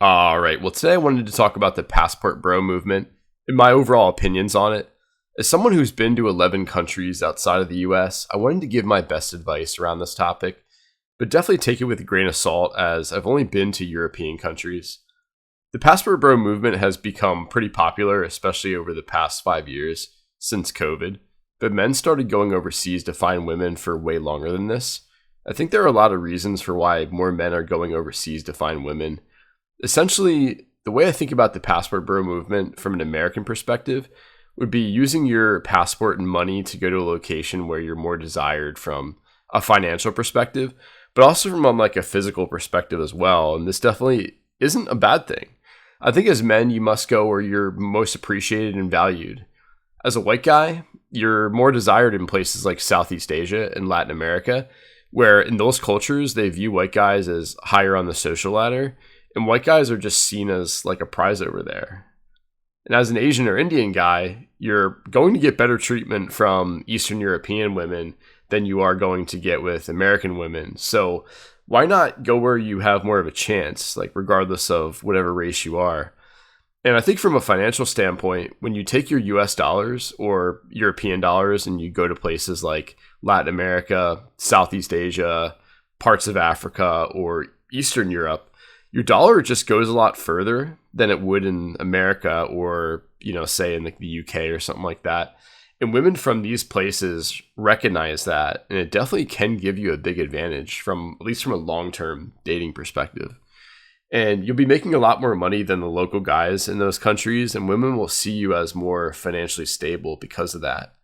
All right. Well, today I wanted to talk about the Passport Bro movement and my overall opinions on it. As someone who's been to 11 countries outside of the US, I wanted to give my best advice around this topic, but definitely take it with a grain of salt as I've only been to European countries. The Passport Bro movement has become pretty popular, especially over the past 5 years since COVID, but men started going overseas to find women for way longer than this. I think there are a lot of reasons for why more men are going overseas to find women. Essentially, the way I think about the passport bro movement from an American perspective would be using your passport and money to go to a location where you're more desired from a financial perspective, but also from like a physical perspective as well. And this definitely isn't a bad thing. I think as men, you must go where you're most appreciated and valued. As a white guy, you're more desired in places like Southeast Asia and Latin America, where in those cultures, they view white guys as higher on the social ladder, and white guys are just seen as like a prize over there. And as an Asian or Indian guy, you're going to get better treatment from Eastern European women than you are going to get with American women. So why not go where you have more of a chance, like regardless of whatever race you are? And I think from a financial standpoint, when you take your US dollars or European dollars and you go to places like Latin America, Southeast Asia, parts of Africa, or Eastern Europe, your dollar just goes a lot further than it would in America or, say in like the UK or something like that. And women from these places recognize that, and it definitely can give you a big advantage from at least from a long-term dating perspective. And you'll be making a lot more money than the local guys in those countries, and women will see you as more financially stable because of that.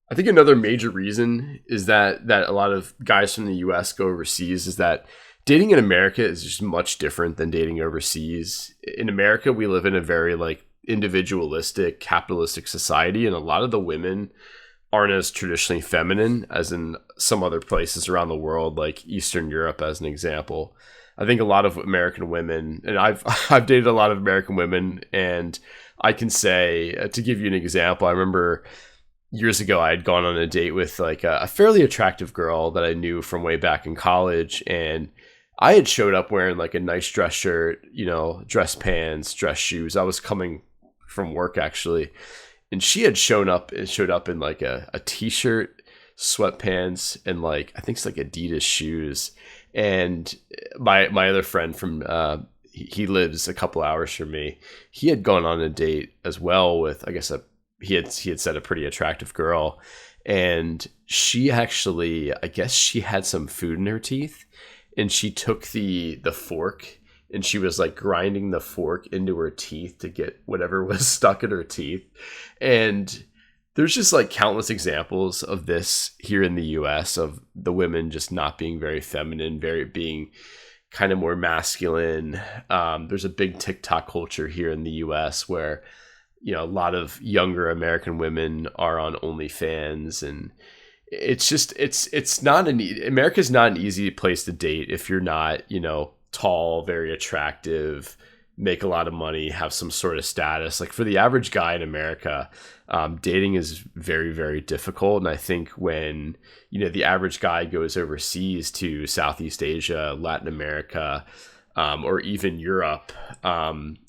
I think another major reason is that a lot of guys from the US go overseas is that dating in America is just much different than dating overseas. In America, we live in a very like individualistic, capitalistic society, and a lot of the women aren't as traditionally feminine as in some other places around the world, like Eastern Europe, as an example. I think a lot of American women, and I've dated a lot of American women, and I can say, to give you an example, I remember years ago I had gone on a date with like a fairly attractive girl that I knew from way back in college, and I had showed up wearing like a nice dress shirt, dress pants, dress shoes. I was coming from work actually, and she had showed up in like a t-shirt, sweatpants, and like I think it's like Adidas shoes. And my other friend from he lives a couple hours from me. He had gone on a date as well with, I guess, he had said a pretty attractive girl, and she actually, I guess she had some food in her teeth, and she took the fork and she was like grinding the fork into her teeth to get whatever was stuck in her teeth. And there's just like countless examples of this here in the US of the women just not being very feminine, very being kind of more masculine. There's a big TikTok culture here in the US where, a lot of younger American women are on OnlyFans, and it's not America's not an easy place to date if you're not, tall, very attractive, make a lot of money, have some sort of status. Like for the average guy in America, dating is very, very difficult. And I think when, the average guy goes overseas to Southeast Asia, Latin America, or even Europe,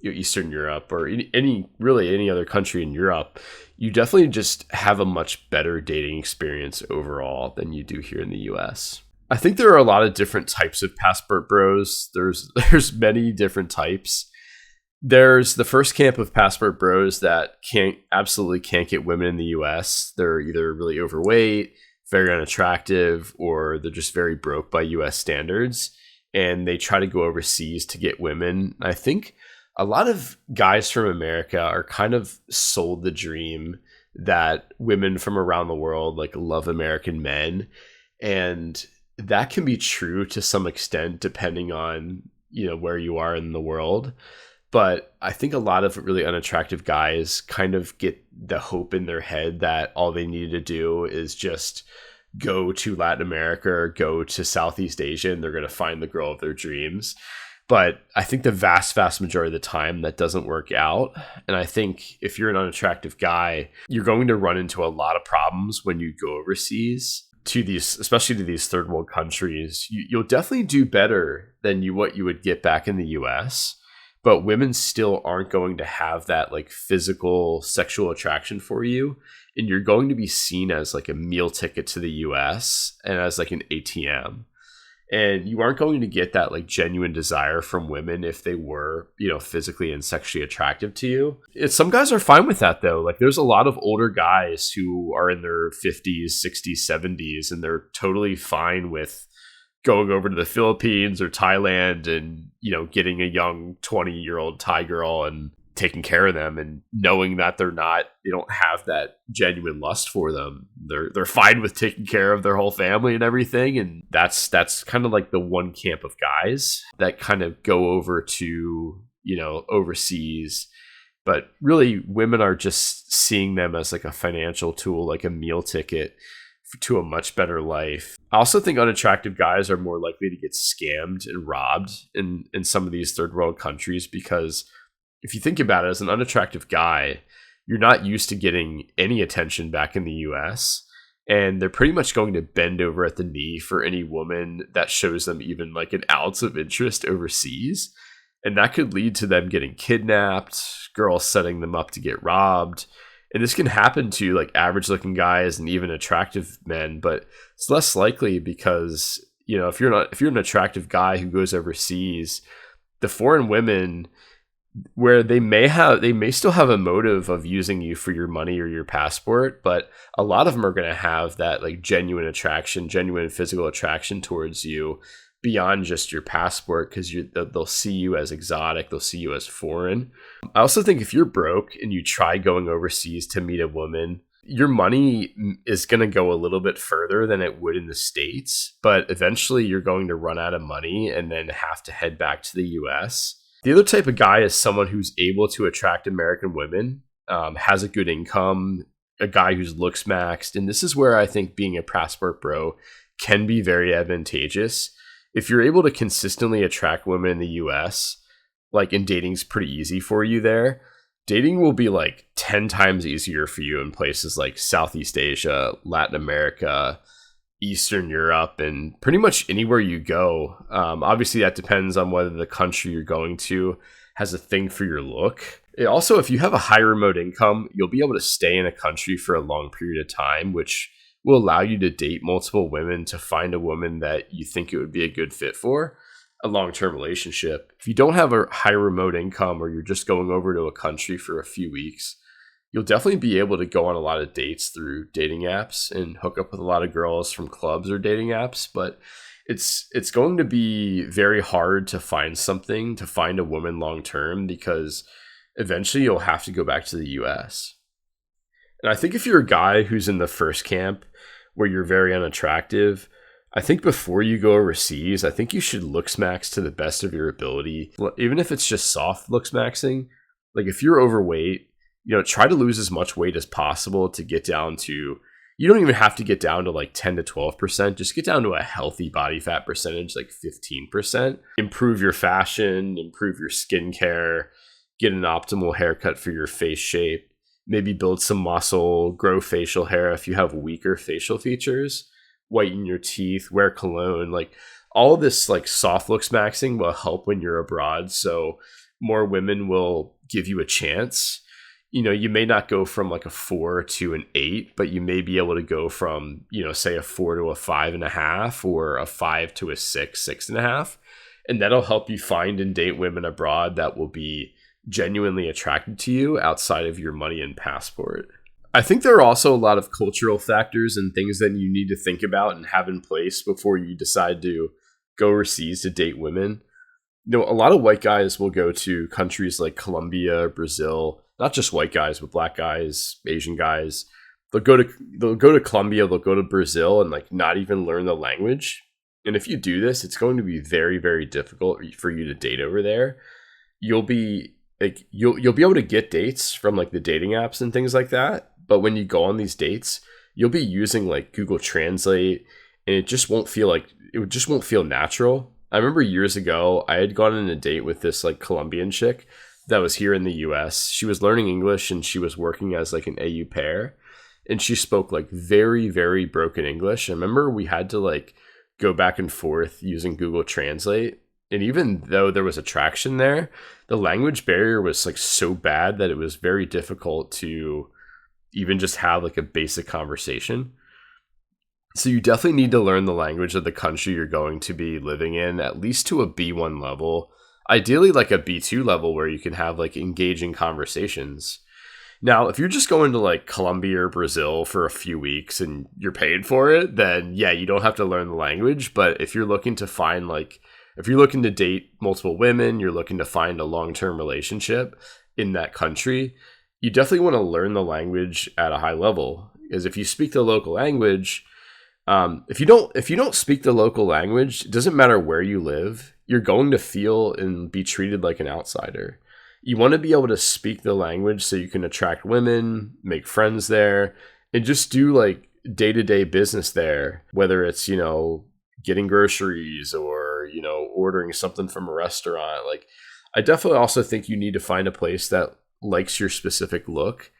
Eastern Europe, or any other country in Europe, you definitely just have a much better dating experience overall than you do here in the US. I think there are a lot of different types of passport bros. There's many different types. There's the first camp of passport bros that absolutely can't get women in the US. They're either really overweight, very unattractive, or they're just very broke by US standards, and they try to go overseas to get women. I think a lot of guys from America are kind of sold the dream that women from around the world like love American men, and that can be true to some extent depending on where you are in the world. But I think a lot of really unattractive guys kind of get the hope in their head that all they need to do is just go to Latin America or go to Southeast Asia and they're going to find the girl of their dreams. But I think the vast, vast majority of the time that doesn't work out. And I think if you're an unattractive guy, you're going to run into a lot of problems when you go overseas to these, especially to these third world countries. You'll definitely do better than what you would get back in the US. but women still aren't going to have that like physical sexual attraction for you, and you're going to be seen as like a meal ticket to the US and as like an ATM. And you aren't going to get that like genuine desire from women if they were, physically and sexually attractive to you. Some guys are fine with that though. Like there's a lot of older guys who are in their 50s, 60s, 70s, and they're totally fine with going over to the Philippines or Thailand and, getting a young 20-year-old Thai girl and taking care of them, and knowing that they don't have that genuine lust for them. They're fine with taking care of their whole family and everything. And that's kind of like the one camp of guys that kind of go over to, overseas. But really women are just seeing them as like a financial tool, like a meal ticket to a much better life. I also think unattractive guys are more likely to get scammed and robbed in some of these third world countries, because if you think about it, as an unattractive guy, you're not used to getting any attention back in the US, and they're pretty much going to bend over at the knee for any woman that shows them even like an ounce of interest overseas. And that could lead to them getting kidnapped, girls setting them up to get robbed. And this can happen to like average looking guys and even attractive men, but it's less likely because, if you're an attractive guy who goes overseas, the foreign women, where they may still have a motive of using you for your money or your passport, but a lot of them are going to have that like genuine physical attraction towards you beyond just your passport, because they'll see you as exotic, they'll see you as foreign. I also think if you're broke and you try going overseas to meet a woman, your money is going to go a little bit further than it would in the States, but eventually you're going to run out of money and then have to head back to the US. The other type of guy is someone who's able to attract American women, has a good income, a guy who's looks maxed. And this is where I think being a passport bro can be very advantageous. If you're able to consistently attract women in the US, and dating's pretty easy for you there, dating will be like 10 times easier for you in places like Southeast Asia, Latin America, Eastern Europe, and pretty much anywhere you go. Obviously, that depends on whether the country you're going to has a thing for your look. Also, if you have a high remote income, you'll be able to stay in a country for a long period of time, which will allow you to date multiple women to find a woman that you think it would be a good fit for a long-term relationship. If you don't have a high remote income, or you're just going over to a country for a few weeks, you'll definitely be able to go on a lot of dates through dating apps and hook up with a lot of girls from clubs or dating apps. But it's going to be very hard to find a woman long term, because eventually you'll have to go back to the US. And I think if you're a guy who's in the first camp where you're very unattractive, I think before you go overseas, I think you should looks max to the best of your ability. Even if it's just soft looks maxing, like if you're overweight, try to lose as much weight as possible to get down to, you don't even have to get down to like 10 to 12%. Just get down to a healthy body fat percentage, like 15%. Improve your fashion, improve your skincare, get an optimal haircut for your face shape, maybe build some muscle, grow facial hair if you have weaker facial features, whiten your teeth, wear cologne. Like all of this like soft looks maxing will help when you're abroad. So more women will give you a chance. You may not go from like a 4 to an 8, but you may be able to go from, say a 4 to a 5.5, or a 5 to a 6, 6.5. And that'll help you find and date women abroad that will be genuinely attracted to you outside of your money and passport. I think there are also a lot of cultural factors and things that you need to think about and have in place before you decide to go overseas to date women. A lot of white guys will go to countries like Colombia, Brazil. Not just white guys, but black guys, Asian guys. They'll go to Colombia, they'll go to Brazil, and like not even learn the language. And if you do this, it's going to be very, very difficult for you to date over there. You'll be able to get dates from like the dating apps and things like that, but when you go on these dates, you'll be using like Google Translate, and it just won't feel natural. I remember years ago, I had gone on a date with this like Colombian chick that was here in the US. She was learning English and she was working as like an au pair, and she spoke like very, very broken English. I remember we had to like go back and forth using Google Translate, And even though there was attraction there, the language barrier was like so bad that it was very difficult to even just have like a basic conversation. So you definitely need to learn the language of the country you're going to be living in, at least to a B1 level. Ideally like a B2 level where you can have like engaging conversations. Now, if you're just going to like Colombia or Brazil for a few weeks and you're paid for it, then yeah, you don't have to learn the language. But if you're looking to find like, if you're looking to date multiple women, you're looking to find a long-term relationship in that country, you definitely want to learn the language at a high level. Because if you speak the local language, if you don't speak the local language, it doesn't matter where you live, you're going to feel and be treated like an outsider. You want to be able to speak the language so you can attract women, make friends there, and just do like day-to-day business there, whether it's, getting groceries or, ordering something from a restaurant. Like, I definitely also think you need to find a place that likes your specific look.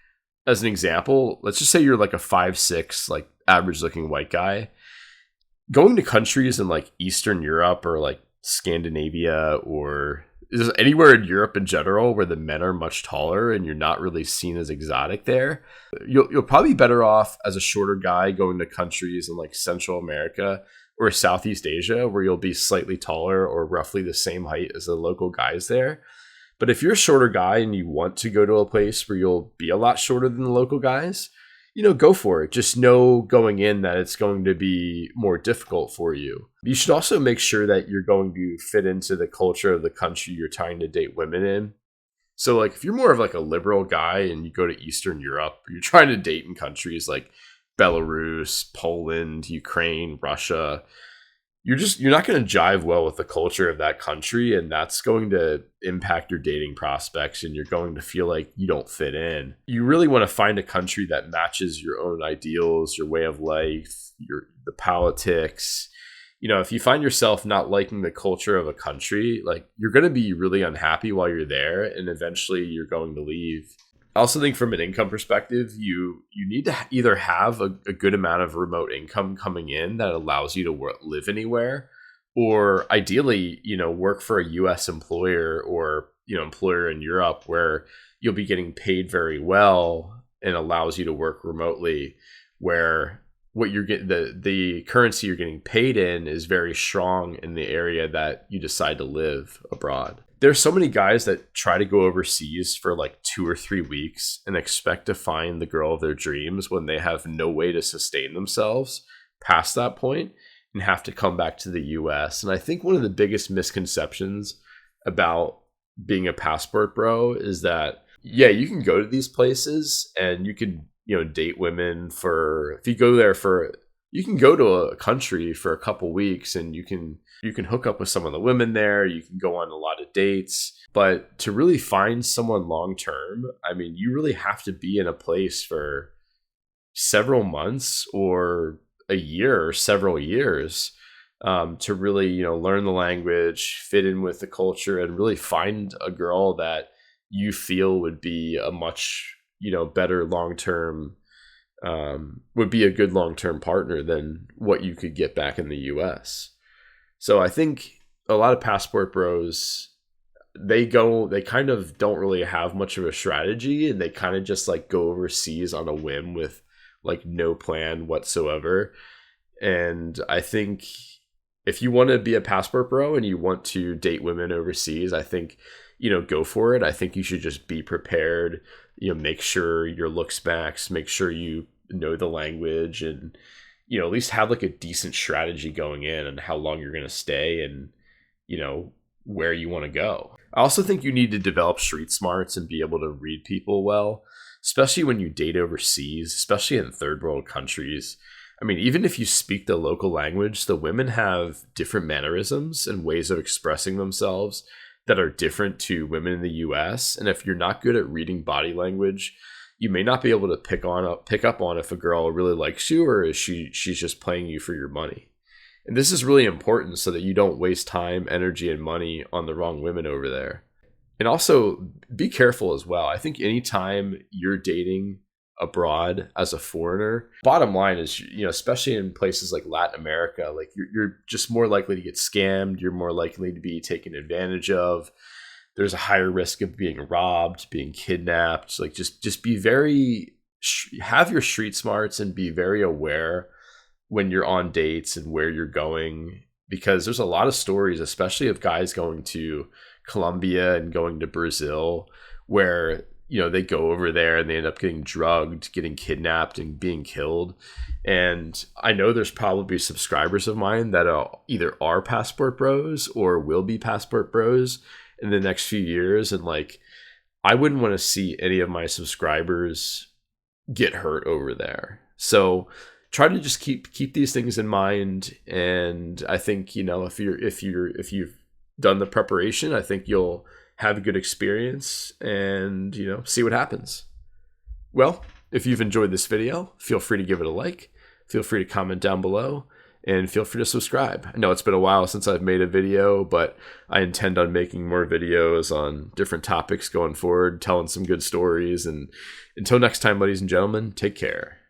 As an example, let's just say you're like a 5'6", like average looking white guy. Going to countries in like Eastern Europe or like Scandinavia or just anywhere in Europe in general where the men are much taller and you're not really seen as exotic there, you'll probably be better off as a shorter guy going to countries in like Central America or Southeast Asia where you'll be slightly taller or roughly the same height as the local guys there. But if you're a shorter guy and you want to go to a place where you'll be a lot shorter than the local guys, go for it. Just know going in that it's going to be more difficult for you. You should also make sure that you're going to fit into the culture of the country you're trying to date women in. So like if you're more of like a liberal guy and you go to Eastern Europe, you're trying to date in countries like Belarus, Poland, Ukraine, Russia, you're not going to jive well with the culture of that country, and that's going to impact your dating prospects, and you're going to feel like you don't fit in. You really want to find a country that matches your own ideals, your way of life, the politics. If you find yourself not liking the culture of a country, like you're going to be really unhappy while you're there, and eventually you're going to leave. I also think from an income perspective, you need to either have a good amount of remote income coming in that allows you to live anywhere, or ideally, work for a U.S. employer or, employer in Europe where you'll be getting paid very well and allows you to work remotely, where what you're getting, the currency you're getting paid in is very strong in the area that you decide to live abroad. There's so many guys that try to go overseas for like 2 or 3 weeks and expect to find the girl of their dreams when they have no way to sustain themselves past that point and have to come back to the US. And I think one of the biggest misconceptions about being a passport bro is that, yeah, you can go to these places and you can, date women if you go there you can go to a country for a couple weeks and you can hook up with some of the women there. You can go on a lot of dates. But to really find someone long term, I mean, you really have to be in a place for several months or a year or several years to really, learn the language, fit in with the culture, and really find a girl that you feel would be a much, better long term. Would be a good long-term partner than what you could get back in the US. So I think a lot of passport bros, they kind of don't really have much of a strategy, and they kind of just like go overseas on a whim with like no plan whatsoever. And I think if you want to be a passport bro and you want to date women overseas, I think, go for it. I think you should just be prepared, make sure your looks max, make sure you know the language, and at least have like a decent strategy going in and how long you're going to stay and where you want to go. I also think you need to develop street smarts and be able to read people well, especially when you date overseas, especially in third world countries. I mean, even if you speak the local language, the women have different mannerisms and ways of expressing themselves that are different to women in the US. And if you're not good at reading body language, you may not be able to pick up on if a girl really likes you or is she's just playing you for your money. And this is really important so that you don't waste time, energy, and money on the wrong women over there. And also be careful as well. I think anytime you're dating abroad as a foreigner. Bottom line is, especially in places like Latin America, like you're just more likely to get scammed. You're more likely to be taken advantage of. There's a higher risk of being robbed, being kidnapped. Like just be very, have your street smarts and be very aware when you're on dates and where you're going, because there's a lot of stories, especially of guys going to Colombia and going to Brazil, where they go over there and they end up getting drugged, getting kidnapped, and being killed. And I know there's probably subscribers of mine that either are passport bros or will be passport bros in the next few years. And like, I wouldn't want to see any of my subscribers get hurt over there. So try to just keep these things in mind. And I think, if you've done the preparation, I think you'll have a good experience and, see what happens. Well, if you've enjoyed this video, feel free to give it a like, feel free to comment down below, and feel free to subscribe. I know it's been a while since I've made a video, but I intend on making more videos on different topics going forward, telling some good stories. And until next time, ladies and gentlemen, take care.